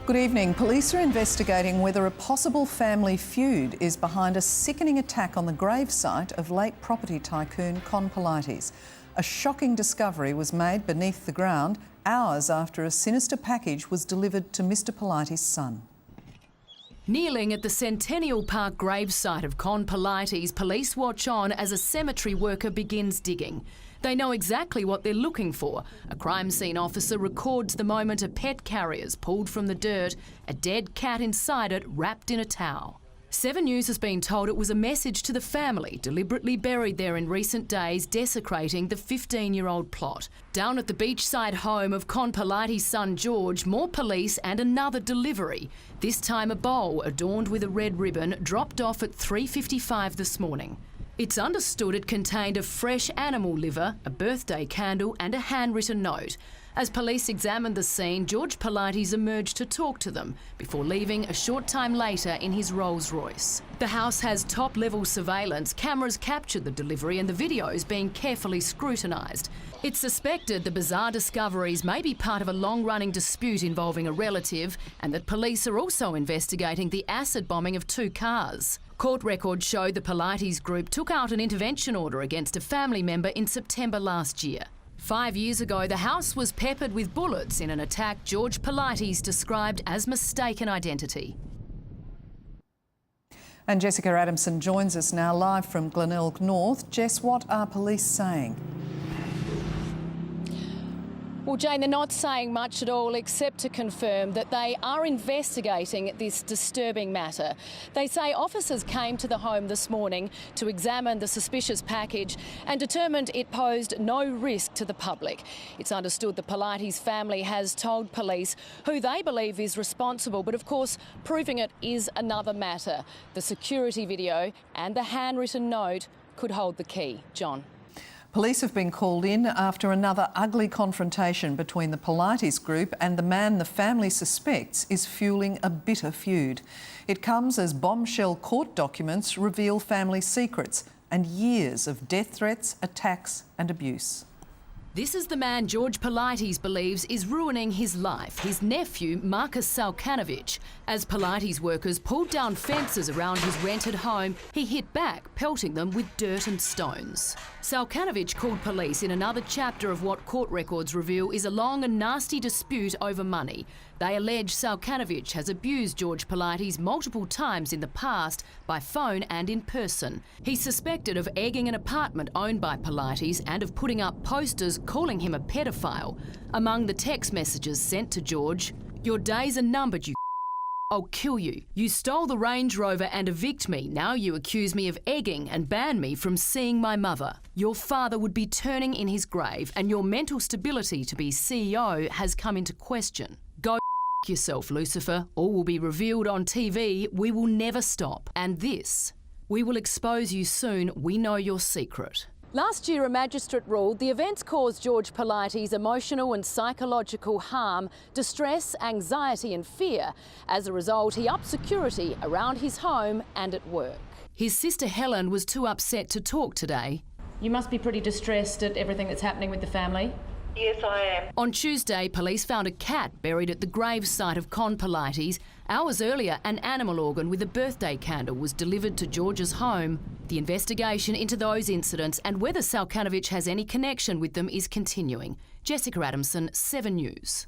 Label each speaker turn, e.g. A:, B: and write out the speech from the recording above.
A: Good evening. Police are investigating whether a possible family feud is behind a sickening attack on the gravesite of late property tycoon Con Pilates. A shocking discovery was made beneath the ground hours after a sinister package was delivered to Mr Pilates' son.
B: Kneeling at the Centennial Park gravesite of Con Pilates, police watch on as a cemetery worker begins digging. They know exactly what they're looking for. A crime scene officer records the moment a pet carrier is pulled from the dirt, a dead cat inside it wrapped in a towel. 7 News has been told it was a message to the family deliberately buried there in recent days, desecrating the 15-year-old plot. Down at the beachside home of Con Pilates' son George, more police and another delivery. This time a bowl adorned with a red ribbon dropped off at 3:55 this morning. It's understood it contained a fresh animal liver, a birthday candle and a handwritten note. As police examined the scene, George Pilates emerged to talk to them before leaving a short time later in his Rolls-Royce. The house has top-level surveillance. Cameras captured the delivery and the videos being carefully scrutinised. It's suspected the bizarre discoveries may be part of a long-running dispute involving a relative, and that police are also investigating the acid bombing of 2 cars. Court records show the Pilates group took out an intervention order against a family member in September last year. 5 years ago, the house was peppered with bullets in an attack George Pilates described as mistaken identity.
A: And Jessica Adamson joins us now live from Glenelg North. Jess, what are police saying?
C: Well, Jane, they're not saying much at all except to confirm that they are investigating this disturbing matter. They say officers came to the home this morning to examine the suspicious package and determined it posed no risk to the public. It's understood the Pilates family has told police who they believe is responsible, but of course proving it is another matter. The security video and the handwritten note could hold the key. John.
A: Police have been called in after another ugly confrontation between the Pilates group and the man the family suspects is fueling a bitter feud. It comes as bombshell court documents reveal family secrets and years of death threats, attacks and abuse.
B: This is the man George Pilates believes is ruining his life, his nephew Marcus Salkanovich. As Pilates workers pulled down fences around his rented home, he hit back, pelting them with dirt and stones. Salkanovich called police in another chapter of what court records reveal is a long and nasty dispute over money. They allege Salkanovich has abused George Pilates multiple times in the past, by phone and in person. He's suspected of egging an apartment owned by Pilates and of putting up posters calling him a pedophile. Among the text messages sent to George, "Your days are numbered, you I'll kill you. You stole the Range Rover and evict me. Now you accuse me of egging and ban me from seeing my mother. Your father would be turning in his grave and your mental stability to be CEO has come into question. Go yourself, Lucifer. All will be revealed on TV. We will never stop. And this, we will expose you soon. We know your secret."
C: Last year, a magistrate ruled the events caused George Pilates emotional and psychological harm, distress, anxiety and fear. As a result, he upped security around his home and at work.
B: His sister Helen was too upset to talk today.
D: You must be pretty distressed at everything that's happening with the family.
E: Yes, I am.
B: On Tuesday, police found a cat buried at the gravesite of Con Pilates. Hours earlier, an animal organ with a birthday candle was delivered to George's home. The investigation into those incidents and whether Salkanovich has any connection with them is continuing. Jessica Adamson, 7 News.